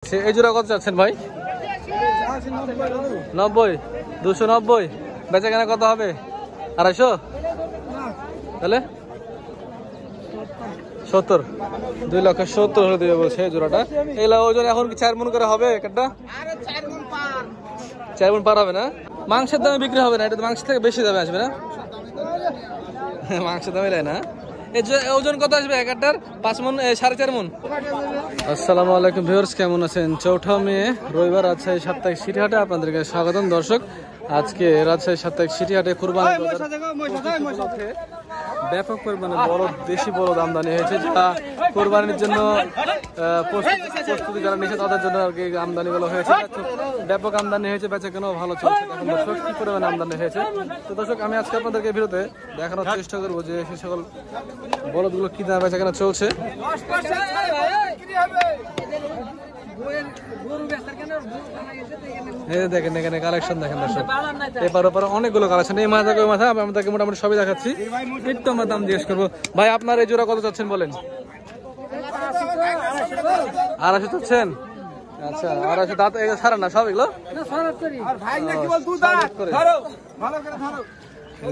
এই জোড়া কত চাচ্ছেন ভাই? 90, 290। বেচা কেনা কত হবে? 250? তাহলে 70, 2,70,000 হলে দিবে বলছে এই জোড়াটা। এগুলা ওজন এখন কি 4 মণ করে হবে একটা? 4 মণ পার হবে না? মাংসের দামে বিক্রি হবে না, এটা তো মাংস থেকে বেশি দামে আসবে না? মাংসের দামে না। ওজন কত আসবে একটার? 5 মণ, 4.5 মণ। আসসালামু আলাইকুম ভিউয়ার্স, কেমন আছেন? 4 মে রবিবার রাজশাহী সাপ্তাহিক সিটিহাটে আপনাদেরকে স্বাগতম। দর্শক, আজকে রাজশাহী সাপ্তাহিক সিটিহাটে কুরবানি ব্যাপক পরিমাণে দেশি বলদ আমদানি হয়েছে, যা কোরবানির জন্য প্রস্তুতি যারা নিয়েছে তাদের জন্য আর কি আমদানি গুলো হয়েছে। ব্যাপক আমদানি হয়েছে, বেচা কেন ভালো চলছে। এখন দর্শক কি পরিমাণে আমদানি হয়েছে, তো দর্শক আমি আজকে আপনাদেরকে ভিডিওতে দেখানোর চেষ্টা করবো যে সে সকল বলদগুলো কি দামে বেচা কেন চলছে। দেখেন এখানে কালেকশন দেখেন দর্শক, এপার ওপার অনেকগুলো কালেকশন। এই মাথা ওই মাথা আমি আপনাকে মোটামুটি সবই দেখাচ্ছি। একটু আমরা দাম জিজ্ঞেস করবো। ভাই আপনার এই জোড়া কত চাচ্ছেন বলেন? 250 চাচ্ছেন? আচ্ছা, 250 দাঁত ছাড়া না সব এগুলো?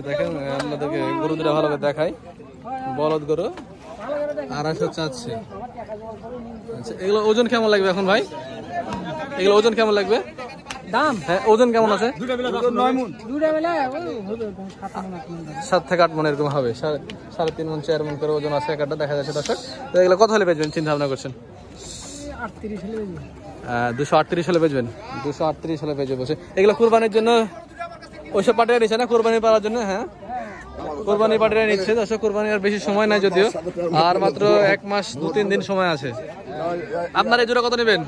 দেখেন আপনাদেরকে গরু দুটা ভালো করে দেখাই। বলদ গরু 250 চাচ্ছে। আচ্ছা, এগুলো ওজন কেমন লাগবে এখন ভাই? এগুলো ওজন কেমন লাগবে? দাম হ্যাঁ, ওজন কেমন আছে? 7 থেকে 8 মণ এরকম হবে। 3.5 মণ 4 মণ করে ওজন আছে একটা, দেখা যাচ্ছে দর্শক। তো এগুলো কত হলে বেচবেন চিন্তা ভাবনা করছেন? 238 হলে বেচবেন। 238 হলে বেচবে বসে। এগুলো কুরবানির জন্য ওইসব পাটিরা নিচ্ছে না, কোরবানি পাওয়ার জন্য? হ্যাঁ, কোরবানি পাটিরা নিচ্ছে দর্শক। কোরবানি আর বেশি সময় নাই যদিও, আর মাত্র 1 মাস 2-3 দিন সময় আছে। আপনার এই জোড়া কত নেবেন?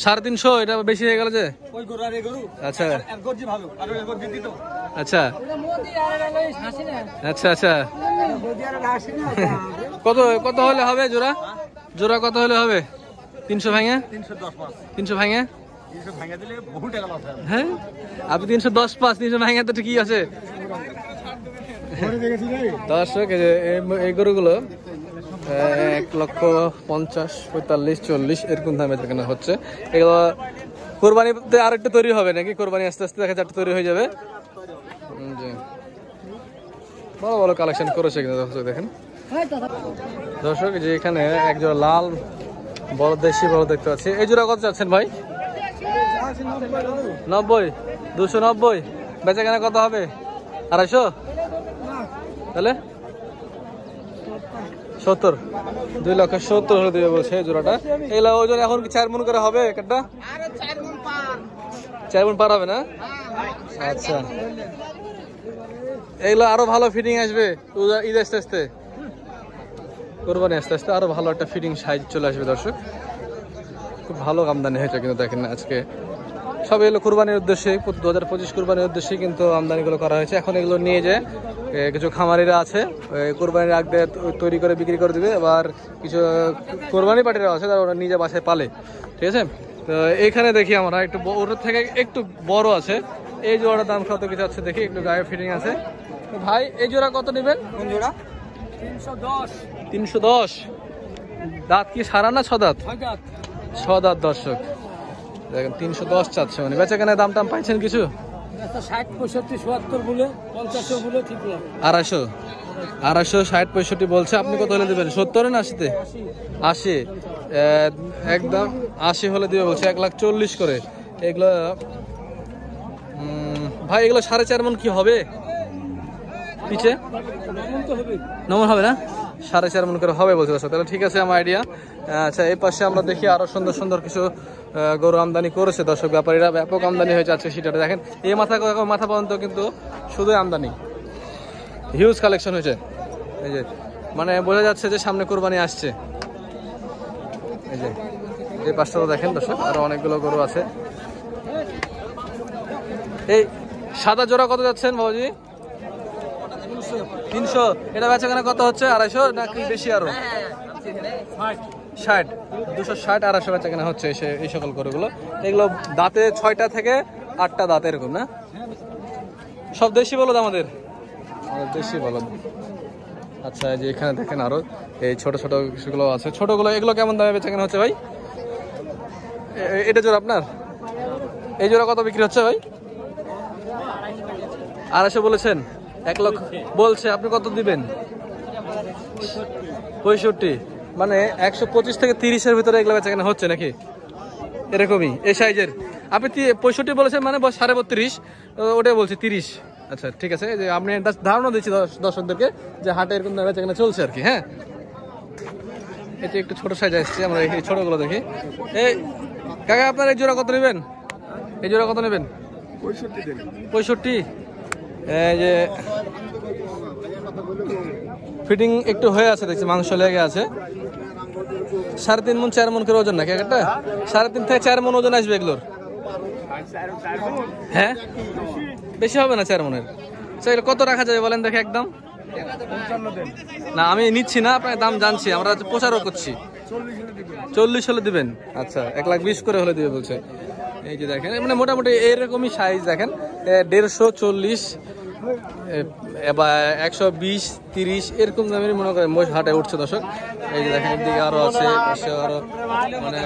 350। এটা বেশি হয়ে গেল যে? আচ্ছা আচ্ছা আচ্ছা আচ্ছা। কত কত হলে হবে জোড়া? জোড়া কত হলে হবে? 300 ভাঙে? 300 ভাঙে? হ্যাঁ, আপনি 310 পাঁচ, 300 ভাঙে তো ঠিকই আছে দর্শক। এই গরুগুলো 1,50,000, 45, 40 এরকম দামে কেনা হচ্ছে। এগুলো কোরবানিতে আরেকটা তৈরি হবে নাকি? কোরবানি আস্তে আস্তে দেখা যাচ্ছে তৈরি হয়ে যাবে। বড় বড় কালেকশন করেছে কিন্তু দর্শক দেখেন। দর্শক যে এখানে একজোড়া লাল বড় দেশি বড় দেখতে পাচ্ছি। এই জোড়া কত চাচ্ছেন ভাই? 90, 290। বেচা কেনা কত হবে? 250? তাহলে 70, 2,70,000 হলে দিবে বলছে জোড়াটা। এগুলা ওজন এখন কি 4 মণ করে হবে একটা? 4 মণ পার হবে না? আচ্ছা, এগুলো আরো ভালো ফিটিং আসবে ঈদ আস্তে আস্তে, কোরবানি আস্তে আস্তে আরো ভালো একটা ফিটিং সাইজ চলে আসবে দর্শক। খুব ভালো আমদানি হয়েছে কিন্তু দেখেন আজকে। সব এগুলো কোরবানির উদ্দেশ্যে, 2025 কোরবানির উদ্দেশ্যে কিন্তু আমদানিগুলো করা হয়েছে। এখন এগুলো নিয়ে যে কিছু খামারিরা আছে কোরবানির আগ দিয়ে তৈরি করে বিক্রি করে দিবে, আবার কিছু কোরবানি পার্টিরা আছে তারা ওরা নিজে বাসায় পালে, ঠিক আছে। তো এইখানে দেখি আমরা একটু ওটার থেকে একটু বড় আছে। এই জোড়াটার দাম কত কিছু আছে দেখি, একটু গায়ে ফিটিং আছে। ভাই এই জোড়া কত নেবেন? 310। দাঁত কি সারা না 6 দাঁত? 6 দাঁত দর্শক দেখেন। 310 চাচ্ছে। মানে বেচা কেনার দাম টাম পাইছেন কিছু? 60, 65, 70 বলে 50 বলে ঠিক না। 250, 60, 65 বলছে। আপনি কত হলে দেবেন? 70 না 80-তে? 80, একদম 80 হলে দিবে বলছে। 1,40,000 করে এগুলো। ভাই এগুলো 4.5 মণ কি হবে পিছে? নমন হবে না? 4.5 মণ করে হবে বলতে পারছো। তাহলে ঠিক আছে আমার আইডিয়া। আচ্ছা, এই পাশে আমরা দেখি আরো সুন্দর সুন্দর কিছু গরু আমদানি করেছে দর্শক ব্যাপারীরা। ব্যাপক আমদানি হয়েছে আজকে সেটা দেখেন। এই মাথা পর্যন্ত কিন্তু শুধু আমদানি, হিউজ কালেকশন হয়েছে। এই যে মানে বোঝা যাচ্ছে যে সামনে কোরবানি আসছে। এই যে এই পাশটা দেখেন দর্শক, আরো অনেকগুলো গরু আছে। এই সাদা জোড়া কত যাচ্ছেন বাবুজি? 300। এটা বেচা কেনা কত হচ্ছে? 250 নাকি বেশি? আরো 60, 260, 250 বেচা কেনা হচ্ছে এই সকল গরুগুলো। এগুলো দাঁতে 6টা থেকে 8টা দাঁত এরকম না? সব দেশি বলদ আমাদের দেশি বলদ। আচ্ছা, এই যে এখানে দেখেন আরো এই ছোট ছোট সেগুলো আছে। ছোটগুলো এগুলো কেমন দামে বেচা কেনা হচ্ছে ভাই? এটা জোড়া আপনার? এই জোড়া কত বিক্রি হচ্ছে ভাই? 250 বলেছেন? 1 লক্ষ বলছে, আপনি কত দিবেন? 65। মানে 125 থেকে 30-এর ভিতরে এগুলো বেচা কেনা হচ্ছে নাকি? এরকমই এই সাইজের। আপনি 65 বলেছেন, মানে 32.5, ওটাই বলছি 30। আচ্ছা ঠিক আছে, যে আপনি ধারণা দিচ্ছি দর্শকদেরকে যে হাটে এরকম বেচা কেনা চলছে আর কি। হ্যাঁ, এটা একটু ছোট সাইজ আসছে, আমরা এই ছোটগুলো দেখি। এই কাকা, আপনার এই জোড়া কত নেবেন? এই জোড়া কত নেবেন? 65। এই যে ফিটিং একটু হয়ে আছে দেখছি, মাংস লেগে আছে। 3.5 মণ 4 মণ করে ওজন নাকি একটা? 3.5 থেকে 4 মণ ওজন আসবে এগুলোর। হ্যাঁ, বেশি হবে না 4 মণের? আচ্ছা, এগুলো কত রাখা যাবে বলেন দেখে একদম? না, আমি নিচ্ছি না, আপনার দাম জানছি, আমরা প্রচারও করছি। 40 হলে দিবেন? আচ্ছা, 1,20,000 করে হলে দিবে বলছে। এই যে দেখেন, মানে মোটামুটি এরকমই সাইজ দেখেন, 150, 40, 120, 30 এরকম দামের মনে করেন মোষ হাটে উঠছে দর্শক। এই যে দেখেন, এদিকে আরো আছে, পাশে আরো, মানে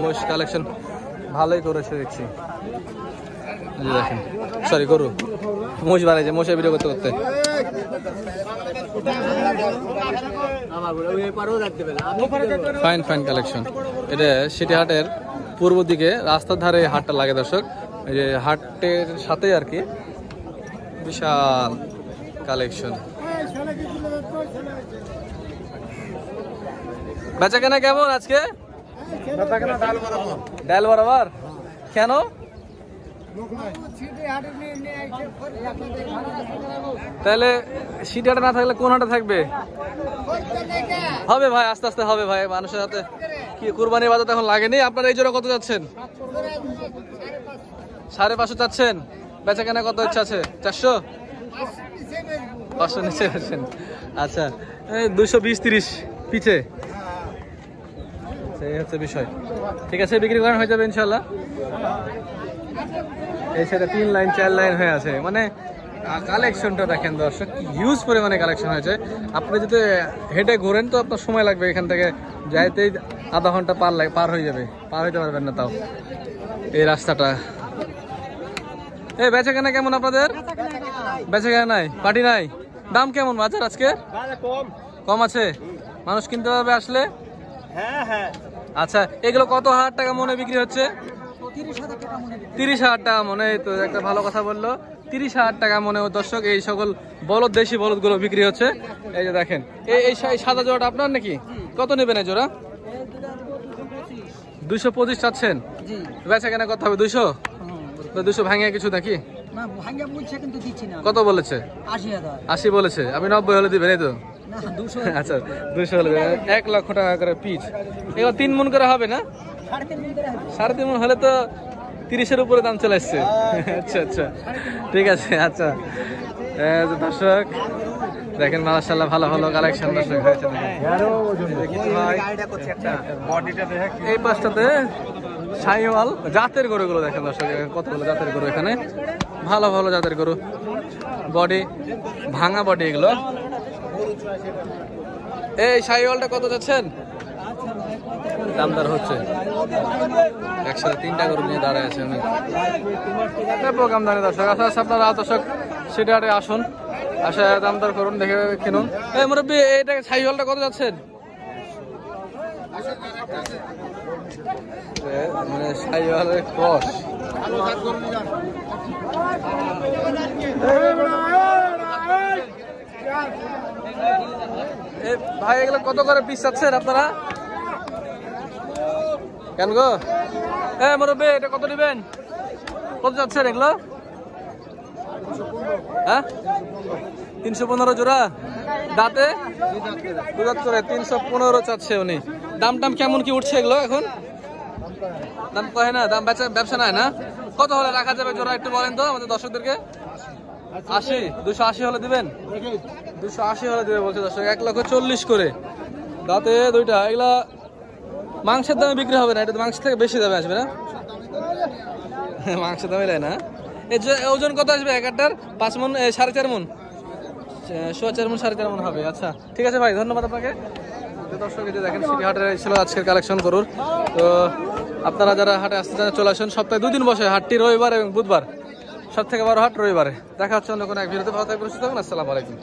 মোষ কালেকশন ভালোই করেছে দেখছি। এই যে দেখেন, সরি গরু, মোষ বাড়াইছে, মোষের ভিডিও করতে করতে। Fine fine collection. এটা সিটি হাটের পূর্ব দিকে রাস্তার ধারে হাটটা লাগে দর্শক। এই যে হাটের সাথে আর কি বিশাল কালেকশন। বেচা কেনা কেমন আজকে? ডাল বরাবর কেন? তাহলে সিটি হাটে না থাকলে কোন হাটে থাকবে? হবে ভাই, আস্তে আস্তে হবে ভাই, মানুষের হাতে কি কুরবানির বাজার এখন লাগেনি। আপনারা এই জোড়া কত যাচ্ছেন? 550 চাচ্ছেন? বেচা কেনা কত ইচ্ছা আছে? 400? 500 নিচে আছেন? আচ্ছা, 220-30 পিছে, এই হচ্ছে বিষয়। ঠিক আছে, বিক্রি করানো হয়ে যাবে ইনশাল্লাহ। এই সাইডে 3 লাইন 4 লাইন হয়ে আছে, মানে কালেকশনটা দেখেন দর্শক, হিউজ পরিমাণে কালেকশন হয়েছে। আপনি যদি হেঁটে ঘোরেন তো আপনার সময় লাগবে, এখান থেকে যাইতেই আধা ঘন্টা পার হয়ে যাবে, পার হইতে পারবেন না তাও এই রাস্তাটা। এই বেচা কেনা কেমন আপনাদের? বেচা কেনা নাই, পার্টি নাই? দাম কেমন বাজার আজকে? কম আছে, মানুষ কিনতে পারবে আসলে? আচ্ছা, এগুলো কত হাজার টাকা মনে বিক্রি হচ্ছে? 30,000 টাকা মনে। তো একটা ভালো কথা বললো, 30,000 টাকা মনে। দর্শক, এই সকল বলদ, দেশি বলদ গুলো বিক্রি হচ্ছে। এই যে দেখেন, এই সাদা জোড়াটা আপনার নাকি? কত নেবেন এই জোড়া? 225 চাচ্ছেন? বেচা কেনা কত হবে? 200? 200 ভাঙে কিছু নাকি? কত বলেছে? 80 বলেছে। আপনি 90 হলে দিবেন, এই তো? আচ্ছা, 200 হলে 1 লক্ষ টাকা করে পিস। এবার 3 মণ করে হবে না? 3.5 মণ হলে তো 30-এর উপরে দাম চলে আসছে। আচ্ছা আচ্ছা, ঠিক আছে। আচ্ছা দর্শক দেখেন, মাশাআল্লাহ ভালো ভালো কালেকশন দর্শক হয়েছে। এই পাশটাতে শাহিওয়াল জাতের গরুগুলো দেখেন দর্শক, কতগুলো জাতের গরু এখানে, ভালো ভালো জাতের গরু, বডি ভাঙা বডি এগুলো। এই শাহিওয়ালটা কত যাচ্ছেন? দামদার হচ্ছে, একসাথে 3টা গরু নিয়ে দাঁড়ায় আছে উনি। প্রোগ্রাম দাঁড়িয়ে দর্শক, আচ্ছা আপনারা দর্শক সেটা আসুন, আসা দামদার করুন, দেখে কিনুন। এই মুরব্বী, এইটা শাহিওয়ালটা কত যাচ্ছেন? মানে শাহিওয়ালের ক্রস। ভাই, এগুলো কত করে পিস চাচ্ছেন আপনারা? কেন গো? মুরব্বী, এটা কত নেবেন? কত যাচ্ছেন এগুলো? হ্যাঁ, 315 জোড়া। দাঁতে 2 দাঁত করে 315 চাচ্ছে উনি। দাম টাম কেমন কি উঠছে এগুলো এখন? দাম কয় না, দাম ব্যবসা নাই না? কত হলে রাখা যাবে জোড়া একটু বলেন তো আমাদের দর্শকদেরকে। 80? 280 হলে দিবেন? 280 হলে দিবে বলছে দর্শক। 1,40,000 করে। দাঁতে 2টা। এগুলা মাংসের দামে বিক্রি হবে না, এটা মাংস থেকে বেশি দামে আসবে না? মাংসের দামে দেয় না। এই ওজন কত আসবে এক একটার? 5 মণ, 4.5 মণ? সোয়া 4 মণ 4.5 মণ হবে। আচ্ছা ঠিক আছে ভাই, ধন্যবাদ আপনাকে। তো দর্শক এই যে দেখেন সিটি হাটের এই ছিল আজকের কালেকশন গরুর। তো আপনারা যারা হাটে আসতে চান চলে আসুন, সপ্তাহে 2 দিন বসে হাটটি, রবিবার এবং বুধবার। 7 থেকে 12 হাট রবিবারে। দেখা হচ্ছে অন্য কোনো এক ভিডিওতে। ভালো থাকবেন, সুস্থ থাকবেন, আসসালামু আলাইকুম।